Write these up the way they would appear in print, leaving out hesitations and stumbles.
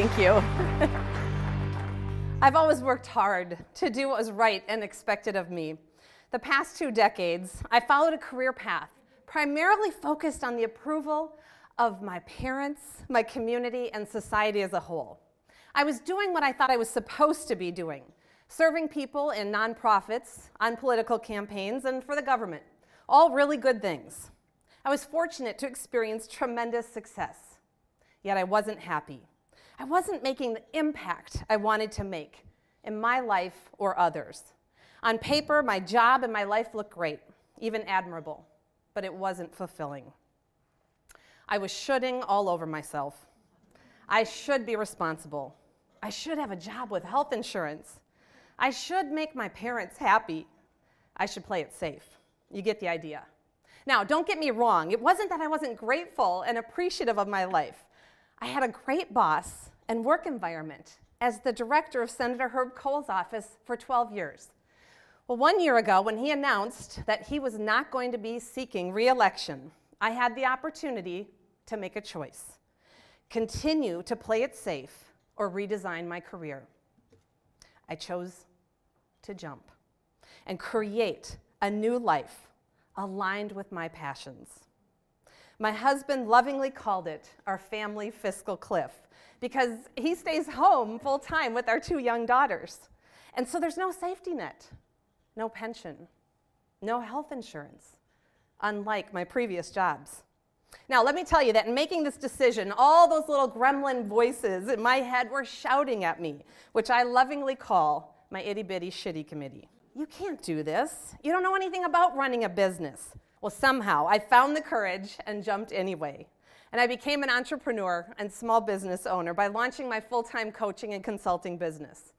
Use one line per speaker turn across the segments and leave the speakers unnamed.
Thank you. I've always worked hard to do what was right and expected of me. The past 2 decades, I followed a career path primarily focused on the approval of my parents, my community, and society as a whole. I was doing what I thought I was supposed to be doing, serving people in nonprofits, on political campaigns, and for the government. All really good things. I was fortunate to experience tremendous success, yet I wasn't happy. I wasn't making the impact I wanted to make in my life or others. On paper, my job and my life looked great, even admirable, but it wasn't fulfilling. I was shoulding all over myself. I should be responsible. I should have a job with health insurance. I should make my parents happy. I should play it safe. You get the idea. Now, don't get me wrong. It wasn't that I wasn't grateful and appreciative of my life. I had a great boss and work environment as the director of Senator Herb Kohl's office for 12 years. Well, 1 year ago, when he announced that he was not going to be seeking re-election, I had the opportunity to make a choice. Continue to play it safe or redesign my career. I chose to jump and create a new life aligned with my passions. My husband lovingly called it our family fiscal cliff because he stays home full-time with our 2 young daughters. And so there's no safety net, no pension, no health insurance, unlike my previous jobs. Now, let me tell you that in making this decision, all those little gremlin voices in my head were shouting at me, which I lovingly call my itty-bitty shitty committee. You can't do this. You don't know anything about running a business. Well, somehow I found the courage and jumped anyway. And I became an entrepreneur and small business owner by launching my full-time coaching and consulting business.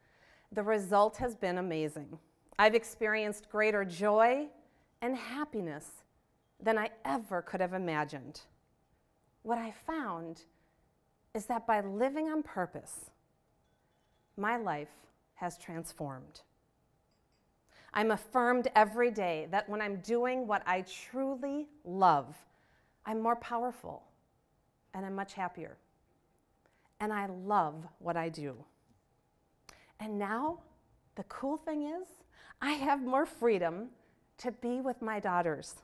The result has been amazing. I've experienced greater joy and happiness than I ever could have imagined. What I found is that by living on purpose, my life has transformed. I'm affirmed every day that when I'm doing what I truly love, I'm more powerful and I'm much happier. And I love what I do. And now, the cool thing is, I have more freedom to be with my daughters.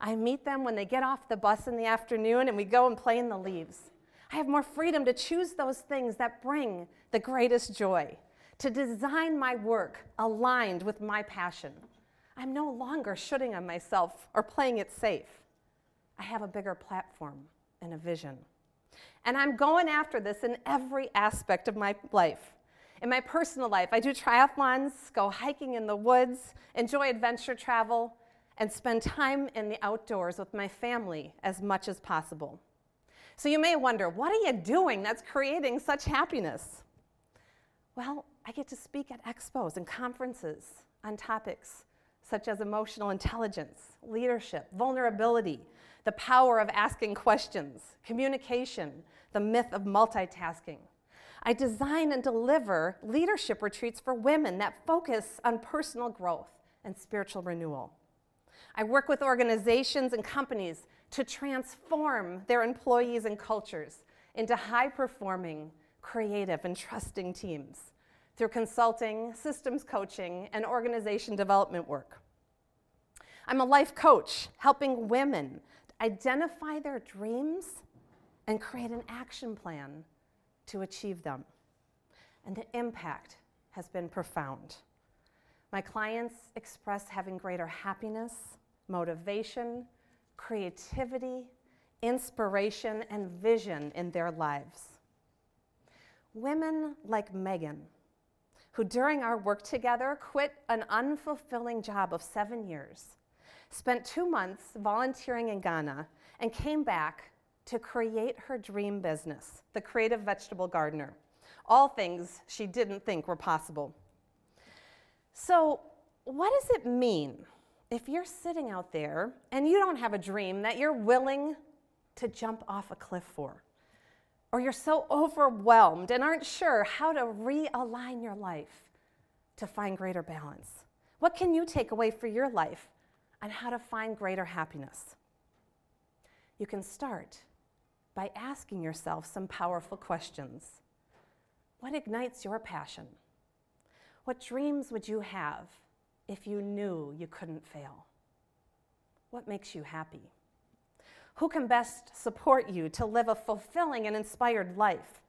I meet them when they get off the bus in the afternoon and we go and play in the leaves. I have more freedom to choose those things that bring the greatest joy, to design my work aligned with my passion. I'm no longer shooting on myself or playing it safe. I have a bigger platform and a vision. And I'm going after this in every aspect of my life. In my personal life, I do triathlons, go hiking in the woods, enjoy adventure travel, and spend time in the outdoors with my family as much as possible. So you may wonder, what are you doing that's creating such happiness? Well, I get to speak at expos and conferences on topics such as emotional intelligence, leadership, vulnerability, the power of asking questions, communication, the myth of multitasking. I design and deliver leadership retreats for women that focus on personal growth and spiritual renewal. I work with organizations and companies to transform their employees and cultures into high-performing, creative, and trusting teams through consulting, systems coaching, and organization development work. I'm a life coach, helping women identify their dreams and create an action plan to achieve them. And the impact has been profound. My clients express having greater happiness, motivation, creativity, inspiration, and vision in their lives. Women like Megan, who during our work together quit an unfulfilling job of 7 years, spent 2 months volunteering in Ghana, and came back to create her dream business, the Creative Vegetable Gardener. All things she didn't think were possible. So, what does it mean if you're sitting out there and you don't have a dream that you're willing to jump off a cliff for? Or you're so overwhelmed and aren't sure how to realign your life to find greater balance? What can you take away for your life on how to find greater happiness? You can start by asking yourself some powerful questions. What ignites your passion? What dreams would you have if you knew you couldn't fail? What makes you happy? Who can best support you to live a fulfilling and inspired life?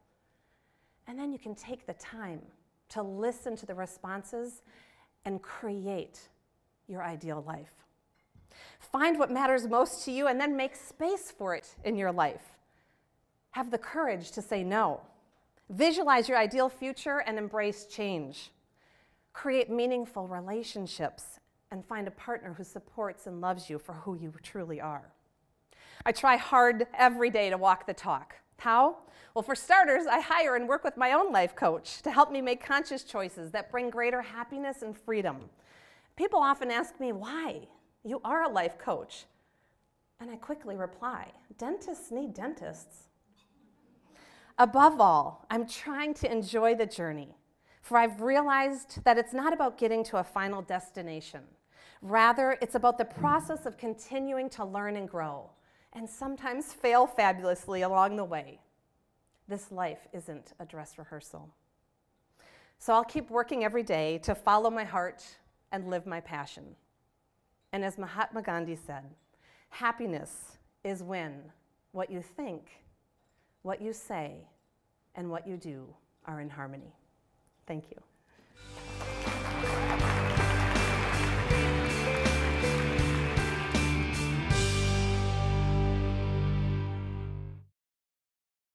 And then you can take the time to listen to the responses and create your ideal life. Find what matters most to you and then make space for it in your life. Have the courage to say no. Visualize your ideal future and embrace change. Create meaningful relationships and find a partner who supports and loves you for who you truly are. I try hard every day to walk the talk. How? Well, for starters, I hire and work with my own life coach to help me make conscious choices that bring greater happiness and freedom. People often ask me, why? You are a life coach. And I quickly reply, dentists need dentists. Above all, I'm trying to enjoy the journey, for I've realized that it's not about getting to a final destination. Rather, it's about the process of continuing to learn and grow, and sometimes fail fabulously along the way. This life isn't a dress rehearsal. So I'll keep working every day to follow my heart and live my passion. And as Mahatma Gandhi said, happiness is when what you think, what you say, and what you do are in harmony. Thank you.